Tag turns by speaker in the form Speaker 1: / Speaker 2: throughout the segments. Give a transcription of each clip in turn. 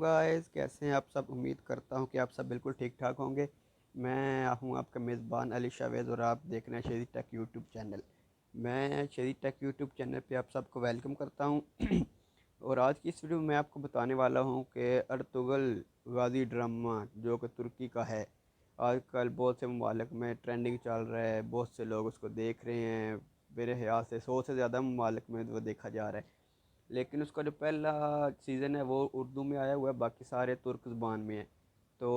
Speaker 1: Guys, कैसे हैं आप सब। उम्मीद करता हूं कि आप सब बिल्कुल ठीक ठाक होंगे। मैं हूं आपका मेज़बान अली शावेज़ और आप देख रहे हैं शेरी टेक यूट्यूब चैनल। मैं शेरी टेक यूट्यूब चैनल पे आप सबको वेलकम करता हूं। और आज की इस वीडियो में मैं आपको बताने वाला हूं कि अर्तुगल गाज़ी ड्रामा जो कि तुर्की का है, आजकल बहुत से ममालिक में ट्रेंडिंग चल रहा है। बहुत से लोग उसको देख रहे हैं। मेरे ख्याल से 100 से ज़्यादा ममालिक में वो देखा जा रहा है। लेकिन उसका जो पहला सीज़न है वो उर्दू में आया हुआ है, बाकी सारे तुर्क ज़ुबान में है। तो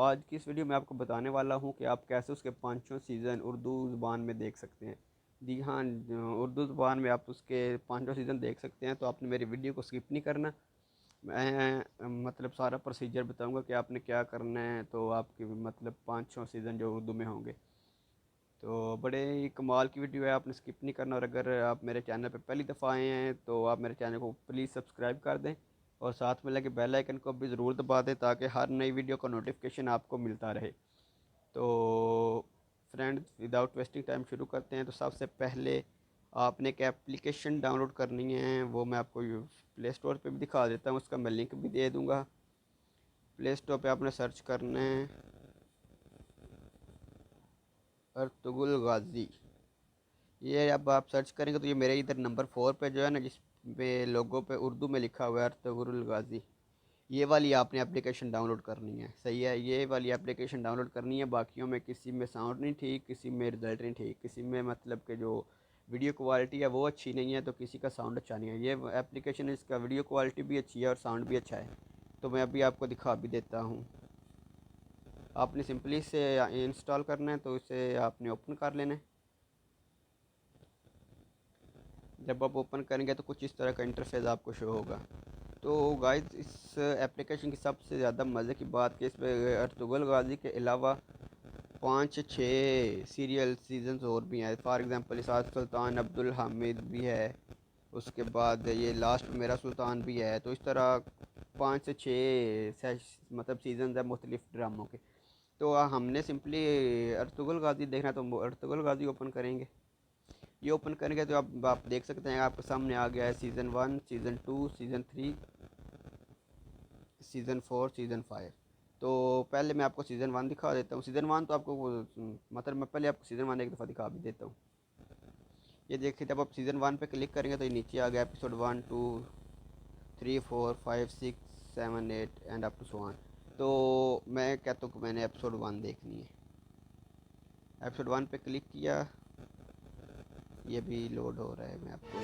Speaker 1: आज की इस वीडियो में आपको बताने वाला हूँ कि आप कैसे उसके पाँचों सीज़न उर्दू ज़ुबान में देख सकते हैं। जी हाँ, उर्दू ज़ुबान में आप उसके पाँचों सीज़न देख सकते हैं। तो आपने मेरी वीडियो को स्किप नहीं करना। मैं मतलब सारा प्रोसीजर बताऊँगा कि आपने क्या करना है, तो आपके मतलब पाँचों सीज़न जो उर्दू में होंगे। तो बड़े ही कमाल की वीडियो है, आपने स्किप नहीं करना। और अगर आप मेरे चैनल पर पहली दफ़ा आए हैं तो आप मेरे चैनल को प्लीज़ सब्सक्राइब कर दें और साथ में लगे बेल आइकन को भी ज़रूर दबा दें ताकि हर नई वीडियो का नोटिफिकेशन आपको मिलता रहे। तो फ्रेंड्स, विदाउट वेस्टिंग टाइम शुरू करते हैं। तो सबसे पहले आपने एक एप्लीकेशन डाउनलोड करनी है, वो मैं आपको प्ले स्टोर पर भी दिखा देता हूँ, उसका मैं लिंक भी दे दूँगा। प्ले स्टोर पर आपने सर्च करना है अर्तुगरुल गाज़ी। ये अब आप सर्च करेंगे तो ये मेरे इधर नंबर 4 पे जो है ना, जिस पे लोगों पे उर्दू में लिखा हुआ है अर्तुगरुल गाज़ी, ये वाली आपने एप्लीकेशन डाउनलोड करनी है। सही है, ये वाली एप्लीकेशन डाउनलोड करनी है। बाकियों में किसी में साउंड नहीं ठीक, किसी में रिजल्ट नहीं ठीक, किसी में मतलब कि जो वीडियो क्वालिटी है वो अच्छी नहीं है, तो किसी का साउंड अच्छा नहीं है। ये एप्लीकेशन, इसका वीडियो क्वालिटी भी अच्छी है और साउंड भी अच्छा है। तो मैं अभी आपको दिखा भी देता हूँ। आपने सिंपली इसे इंस्टॉल करना है, तो इसे आपने ओपन कर लेना है। जब आप ओपन करेंगे तो कुछ इस तरह का इंटरफेस आपको शो होगा। तो गाइस, इस एप्लीकेशन की सबसे ज़्यादा मज़े की बात कि इसमें अर्तुगरुल गाज़ी के अलावा 5 6 सीरियल सीजन्स और भी हैं। फॉर एग्ज़ाम्पल इसात सुल्तान अब्दुल हामिद भी है, उसके बाद ये लास्ट मेरा सुल्तान भी है। तो इस तरह 5 से 6 मतलब सीजन है मुख्तलिफ ड्रामों के। तो हमने सिंपली अर्तुगरुल गाज़ी देखना है, तो अर्तुगरुल गाज़ी ओपन करेंगे। ये ओपन करेंगे तो आप देख सकते हैं, आपके सामने आ गया है season 1, season 2, season 3, season 4, season 5। तो पहले मैं आपको सीज़न 1 दिखा देता हूँ। सीज़न 1 तो आपको मतलब मैं पहले आपको सीज़न 1 एक दफ़ा दिखा भी देता हूँ। ये देखिए, जब आप सीज़न 1 पे क्लिक करेंगे तो ये नीचे आ गया episode 1 2 3 4 5 6 7 8 and up to so on. तो मैं कहता हूँ कि मैंने एपिसोड 1 देखनी है। एपिसोड 1 पे क्लिक किया, ये भी लोड हो रहा है। मैं आपको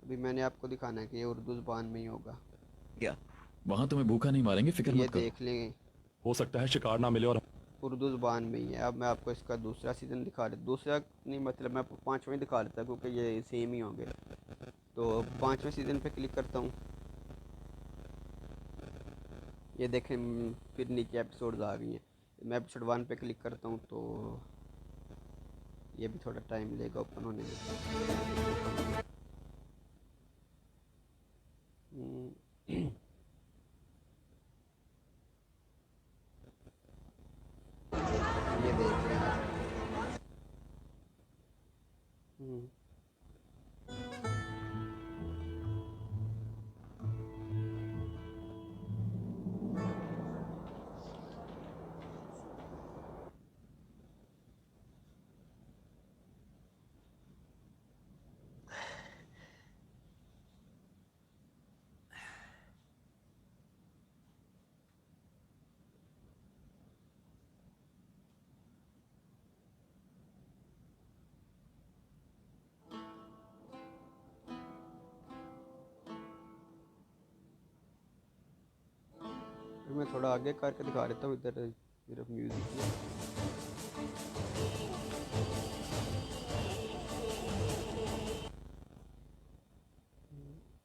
Speaker 1: अभी मैंने आपको दिखाना है कि ये उर्दू ज़ुबान में ही होगा।
Speaker 2: क्या वहां तुम्हें भूखा नहीं मारेंगे,
Speaker 1: तो
Speaker 2: फिक्र
Speaker 1: ये
Speaker 2: मत करो।
Speaker 1: देख लें,
Speaker 2: हो सकता है शिकार ना मिले और
Speaker 1: उर्दू ज़ुबान में ही है। अब मैं आपको इसका दूसरा सीज़न दिखा देता, दूसरा नहीं मतलब मैं आपको पाँचवें दिखा देता क्योंकि ये सेम ही होंगे। तो पाँचवें सीज़न पे क्लिक करता हूँ। ये देखें, फिर नीचे एपिसोड्स आ गई हैं। मैं एपिसोड 1 पे क्लिक करता हूँ तो ये भी थोड़ा टाइम लेगा ओपन होने में। हम्म, ये देख लें आप। हम्म, फिर मैं थोड़ा आगे करके दिखा देता हूँ इधर सिर्फ म्यूज़िक में।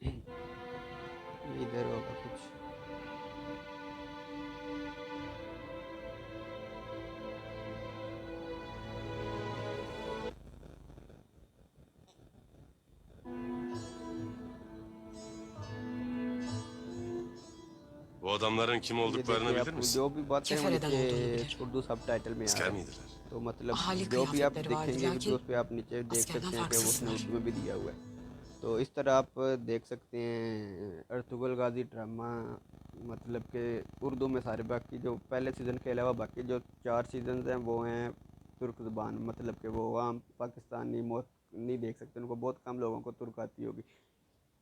Speaker 1: ये इधर होगा कुछ।
Speaker 3: Bu adamların kim
Speaker 1: ये
Speaker 3: olduklarını
Speaker 1: देखिए,
Speaker 3: bilir
Speaker 1: आप
Speaker 3: misin?
Speaker 1: जो भी बातें हैं वो
Speaker 4: Kefeleden olduğunu
Speaker 1: नीचे
Speaker 4: bilir.
Speaker 1: उर्दू सब टाइटल में आ
Speaker 3: Asker
Speaker 1: रहा है।
Speaker 3: miydiler?
Speaker 1: तो मतलब
Speaker 4: Ahali
Speaker 1: जो भी आप
Speaker 4: kıyafetleri vardır
Speaker 1: देखेंगे वीडियो
Speaker 4: lakin
Speaker 1: उस पे आप नीचे देख
Speaker 4: askerden
Speaker 1: सकते हैं कि वो उसने
Speaker 4: farksızlar.
Speaker 1: उर्दू में भी दिया हुआ है। तो इस तरह आप देख सकते हैं अर्तुगरुल गाजी ड्रामा, मतलब कि उर्दू में सारे, बाकी जो पहले सीज़न के अलावा बाकी जो 4 सीज़न्स हैं वो हैं तुर्क ज़बान, मतलब कि वो आम पाकिस्तानी मौत नहीं देख सकते, उनको बहुत कम लोगों को तुर्क आती होगी।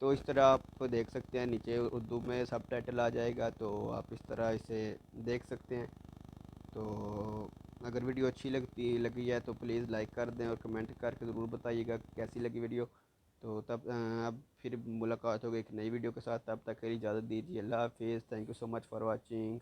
Speaker 1: तो इस तरह आप देख सकते हैं, नीचे उर्दू में सब टाइटल आ जाएगा, तो आप इस तरह इसे देख सकते हैं। तो अगर वीडियो अच्छी लगी है तो प्लीज़ लाइक कर दें और कमेंट करके ज़रूर बताइएगा कैसी लगी वीडियो। तो तब अब फिर मुलाकात होगी एक नई वीडियो के साथ, तब तक के लिए इजाज़त दीजिए। अल्लाह हाफिज़। Thank you so much for watching.